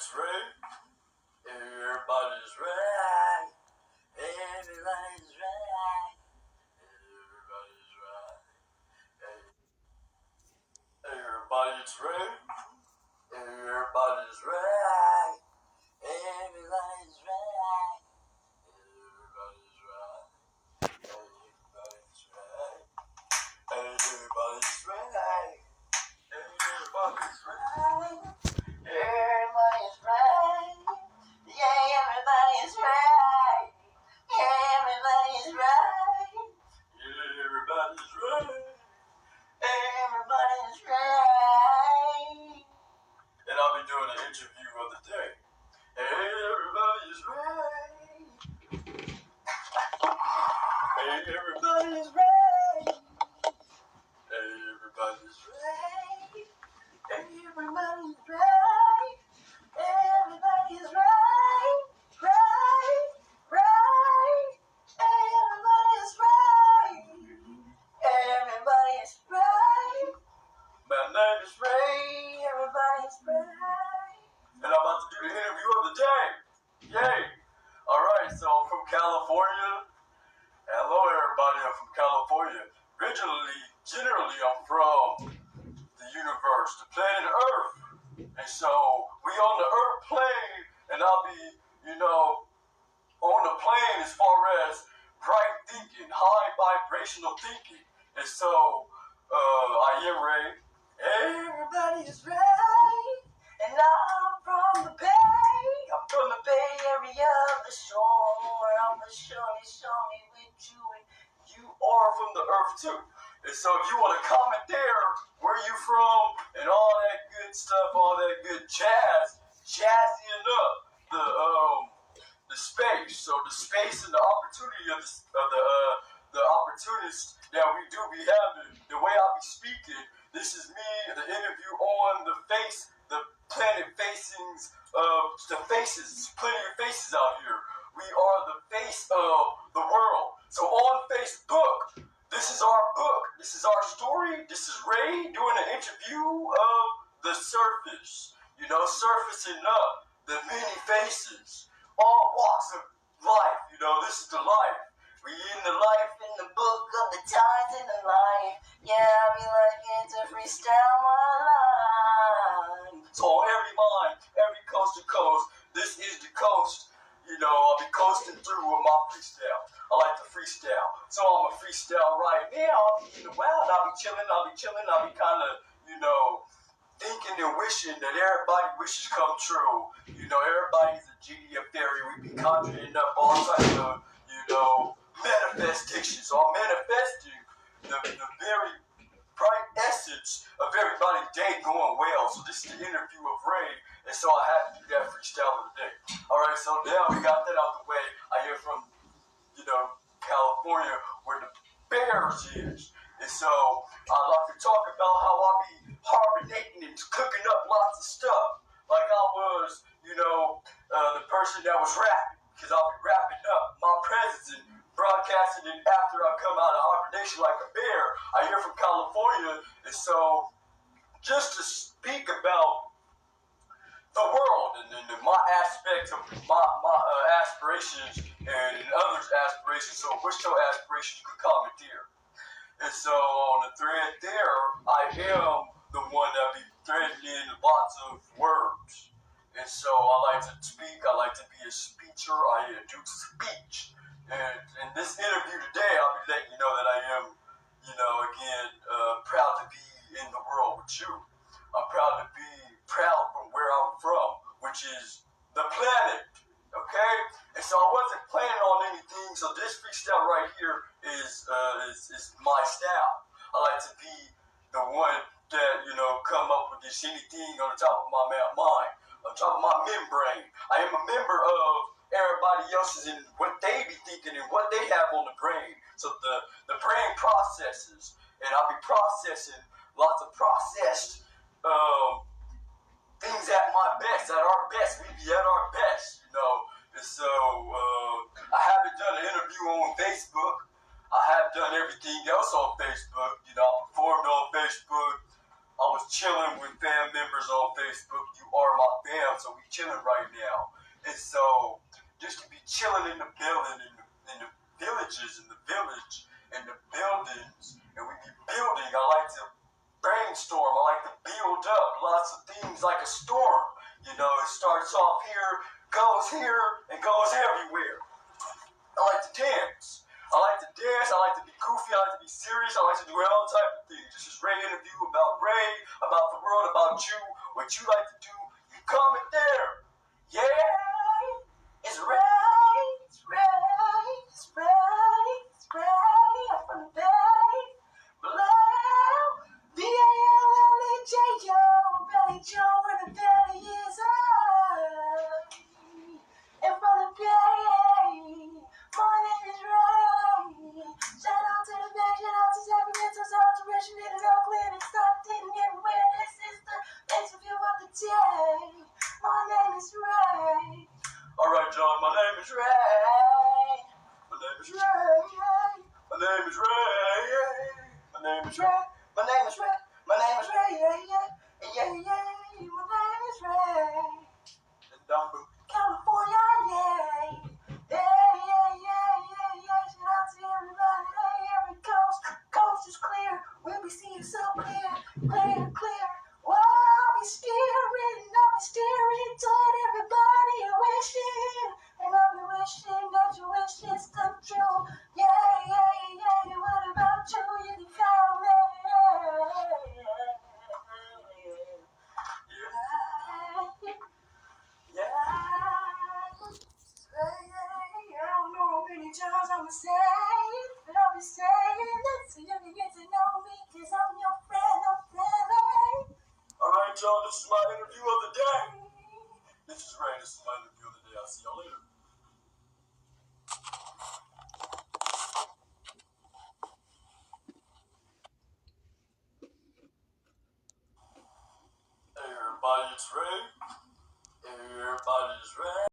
Everybody's right. Everybody's right. Everybody's right. Everybody's right. Everybody's right. Everybody's right. Everybody's right. Everybody's right. Everybody's right. Everybody's right. Everybody's right. Everybody's right. Yeah, everybody's right. Yeah, everybody's right. Yeah, everybody's right. Everybody's right. And I'll be doing an interview of the day. Everybody's right. Everybody's right. Everybody's right. Everybody's right. Everybody's right. Right. Right. Everybody's right. Everybody's right. My name is Ray. Everybody's right. And I'm about to do the interview of the day. Yay. Alright, so I'm from California. Hello everybody, I'm from California. Generally I'm from the universe, the planet Earth. And so we on the Earth plane, and I'll be, on the plane as far as bright thinking, high vibrational thinking. And so I am Ray. Everybody's right. And I'm from the Bay. I'm from the Bay Area of the shore. I'm the shorty with you, and you are from the Earth too. And so if you want to comment there, where you from, and all that good stuff, all that good jazzying up the space. So the space and the opportunity of the opportunities that we do be having. The way I be speaking, this is me, the interview on the face, the planet facings of the faces. Plenty of faces out here. We are the face of the world. So on Facebook, this is our book. This is our story. This is Ray doing an interview of the surface. Surfacing up the many faces. All walks of life. This is the life. We in the life in the book of the times in the life. Yeah, I be liking to freestyle my life. So on every line, every coast to coast, this is the coast. I'll be coasting through with my freestyle. I like to freestyle. So I'm a freestyle right now. I'll be in the wild. I'll be chilling. I'll be kind of, thinking and wishing that everybody's wishes come true. Everybody's a genie, a fairy. We be conjuring up all types of, manifestation. So I'm manifesting the very bright essence of everybody's day going well. So this is the interview of Ray, and so I had to do that freestyle of the day. Alright, so now we got that out the way. I hear from, California, where the Bears is. And so I like to talk about how I be hibernating and cooking up lots of stuff. Like I was, the person that was rapping, because I'll be wrapping up my presence and broadcasting it after I come out of hibernation like a bear. I hear from California, and so just to speak about the world and my aspect of my aspirations and others' aspirations. So which your aspirations you could comment here. And so on the thread there, I am the one that be threading in lots of words. And so I like to speak, I like to be a speecher, I do speech. And in this interview today, I'll be letting you know that I am, proud to be in the world with you. I'm proud from where I'm from, which is the planet, okay? And so I wasn't planning on anything, so this freestyle right here is my style. I like to be the one that, come up with this anything on the top of my mind, on top of my membrane. I am a member of everybody else's and what they be thinking and what they have on the brain. So the brain processes, and I'll be processing lots of processed things at my best, at our best. We be at our best, And so I haven't done an interview on Facebook. I have done everything else on Facebook. I performed on Facebook. I was chilling with fam members on Facebook. You are my fam, so we chilling right now. And so, just to be chilling in the building, in the villages, in the village, in the buildings, and we be building. I like to brainstorm. I like to build up lots of things like a storm. You know, it starts off here, goes here, and goes everywhere. I like to dance. I like to dance. I like to be goofy. I like to be serious. I like to do all type of things. This is Ray interview about Ray, about the world, about you. What you like to do, you comment there. Yeah, it's Ray. It's Ray. It's Ray. It's Ray. I'm from the Bay. Below. B-A-L-L-E-J-O. Belly Joe where the belly is up. And from the Bay. My name is Ray. Shout out to the Bay, shout out to Sacramento, South to Richmond, and Oakland, and Stockton, and everywhere. This is the next review of the day. My name is Ray. Alright, John, my name is Ray. My name is Ray. My name is Ray. My name is Ray. My name is Ray. My name is Ray. Yeah, yeah. Yeah, yeah. My name is Ray. And California, yeah. Yeah, yeah, yeah, yeah, yeah. Shout out to everybody. Hey, every coast is clear. We'll be seeing so clear, clear, clear. Well, I'll be steering toward everybody you're wishing. And I'll be wishing that your wishes come true. Yeah, yeah, yeah. What about you? You can count me. Yeah. I don't know how many times I'ma say, but I'll be saying it so you can get to know me, cause I'm your friend, I'm friendly. Alright, y'all, this is my interview of the day. This is Ray, this is my interview of the day. I'll see y'all later. Hey everybody, it's Ray. Hey everybody, it's Ray.